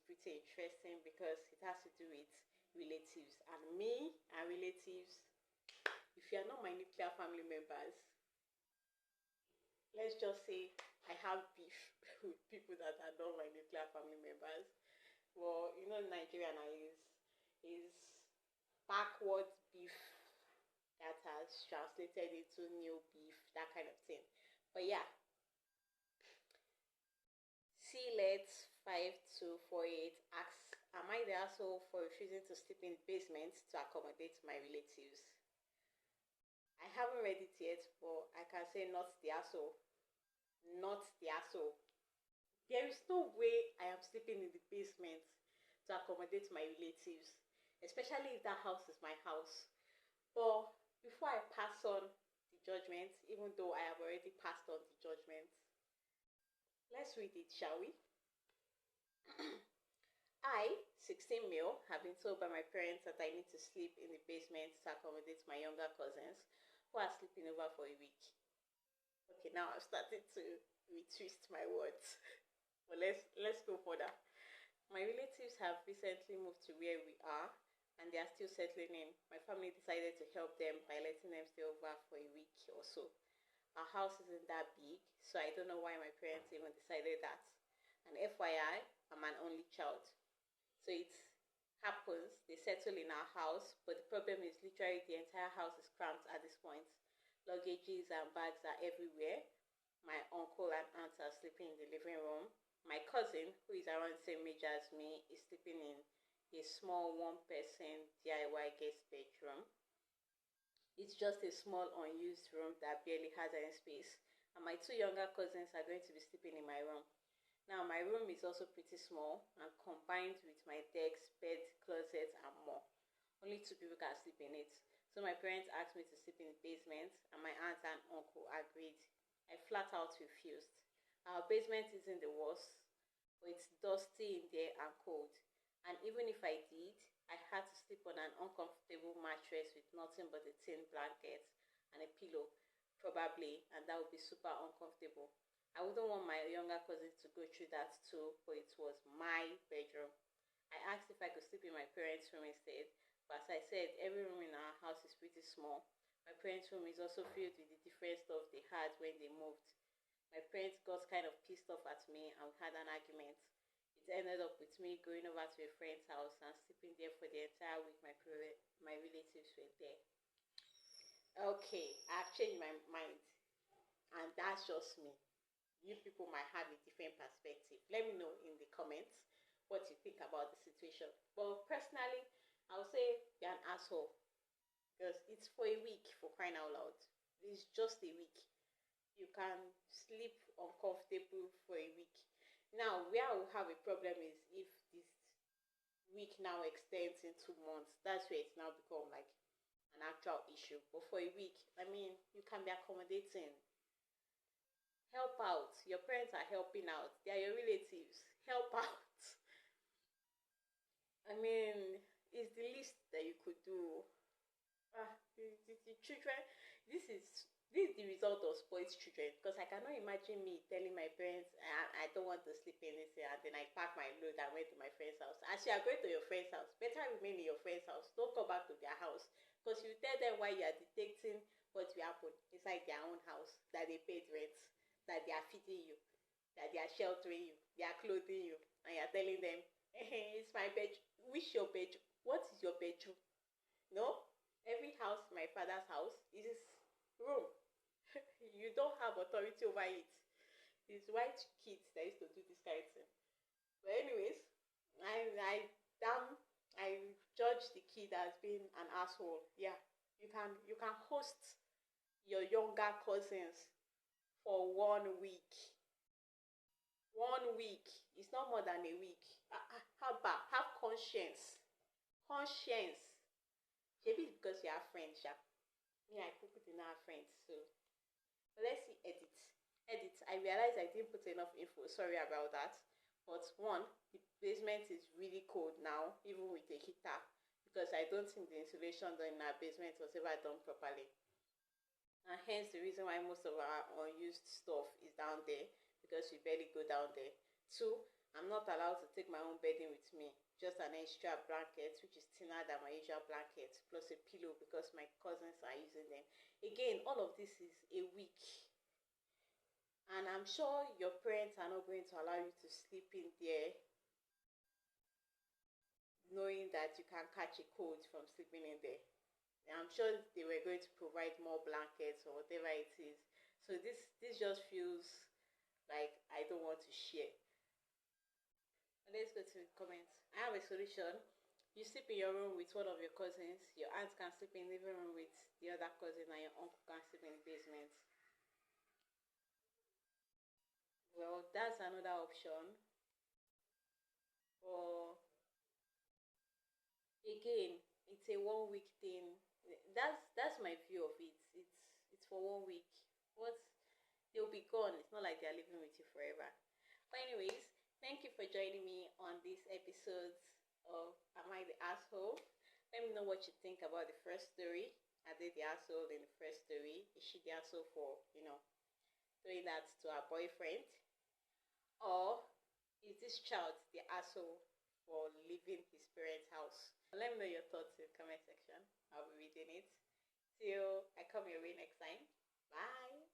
pretty interesting because it has to do with relatives. And me and relatives, if you are not my nuclear family members, let's just say I have beef with people that are not my nuclear family members. Well, you know, Nigeria now is backward beef that has translated into new beef, that kind of thing. But yeah, Let5248 asks, am I the asshole for refusing to sleep in the basement to accommodate my relatives? I haven't read it yet, but I can say not the asshole. Not the asshole. There is no way I am sleeping in the basement to accommodate my relatives, especially if that house is my house. But before I pass on the judgment, even though I have already passed on the judgment, let's read it, shall we? I, 16 male, have been told by my parents that I need to sleep in the basement to accommodate my younger cousins who are sleeping over for a week. Okay, now I've started to retwist my words. But let's go further. My relatives have recently moved to where we are, and they are still settling in. My family decided to help them by letting them stay over for a week or so. Our house isn't that big, so I don't know why my parents even decided that. And FYI, I'm an only child. So it happens, they settle in our house, but the problem is literally the entire house is cramped at this point. Luggages and bags are everywhere. My uncle and aunt are sleeping in the living room. My cousin, who is around the same age as me, is sleeping in a small one-person DIY guest bedroom. It's just a small unused room that barely has any space. And my two younger cousins are going to be sleeping in my room. Now, my room is also pretty small and combined with my desk, bed, closet, and more. Only 2 people can sleep in it. So my parents asked me to sleep in the basement, and my aunt and uncle agreed. I flat out refused. Our basement isn't the worst, but it's dusty in there and cold. And even if I did, I had to sleep on an uncomfortable mattress with nothing but a thin blanket and a pillow, probably, and that would be super uncomfortable. I wouldn't want my younger cousins to go through that too, but it was my bedroom. I asked if I could sleep in my parents' room instead, but as I said, every room in our house is pretty small. My parents' room is also filled with the different stuff they had when they moved. My parents got kind of pissed off at me and we had an argument. It ended up with me going over to a friend's house and sleeping there for the entire week my relatives were there. Okay, I've changed my mind, and that's just me. You people might have a different perspective. Let me know in the comments what you think about the situation. But personally, I'll say you're an asshole because it's for a week, for crying out loud. It's just a week. You can sleep uncomfortable for a week. Now, where I will have a problem is if this week now extends into months. That's where it's now become like an actual issue. But for a week, I mean, you can be accommodating. Help out. Your parents are helping out. They are your relatives. Help out. I mean, it's the least that you could do. The children, this is the result of spoiled children, because I cannot imagine me telling my parents I don't want to sleep in this, and then I pack my load and went to my friend's house. As you are going to your friend's house, better remain in your friend's house. Don't go back to their house, because you tell them why you are detecting what will happen inside their own house, that they paid rent, that they are feeding you, that they are sheltering you, they are clothing you, and you are telling them, hey, it's my bedroom. Which your bedroom? What is your bedroom? No, every house, my father's house, is his room. You don't have authority over it. It's white kids that used to do this kind of thing. But anyways, I judge the kid as being an asshole. Yeah, you can host your younger cousins for 1 week. 1 week. It's not more than a week. How about have conscience? Conscience. Maybe it's because you have friends, yeah. Yeah, I could not have friends, so. But let's see, edit. I realized I didn't put enough info. Sorry about that. But one, the basement is really cold now, even with a heater, because I don't think the insulation done in our basement was ever done properly. And hence the reason why most of our unused stuff is down there, because we barely go down there. 2, I'm not allowed to take my own bedding with me. Just an extra blanket, which is thinner than my usual blanket, plus a pillow because my cousins are using them. Again, all of this is a week. And I'm sure your parents are not going to allow you to sleep in there knowing that you can catch a cold from sleeping in there. I'm sure they were going to provide more blankets or whatever it is. So this just feels like I don't want to share. Let's go to the comments. I have a solution. You sleep in your room with one of your cousins. Your aunt can sleep in the living room with the other cousin, and your uncle can sleep in the basement. Well, that's another option. Or again, it's a 1 week thing. That's my view of it. It's for 1 week. What, they'll be gone. It's not like they're living with you forever. But anyways, thank you for joining me on this episode of Am I the Asshole? Let me know what you think about the first story. Are they the asshole in the first story? Is she the asshole for, doing that to her boyfriend? Or is this child the asshole for leaving his parents' house? Let me know your thoughts in the comment section. I'll be reading it. Till I come your way next time. Bye.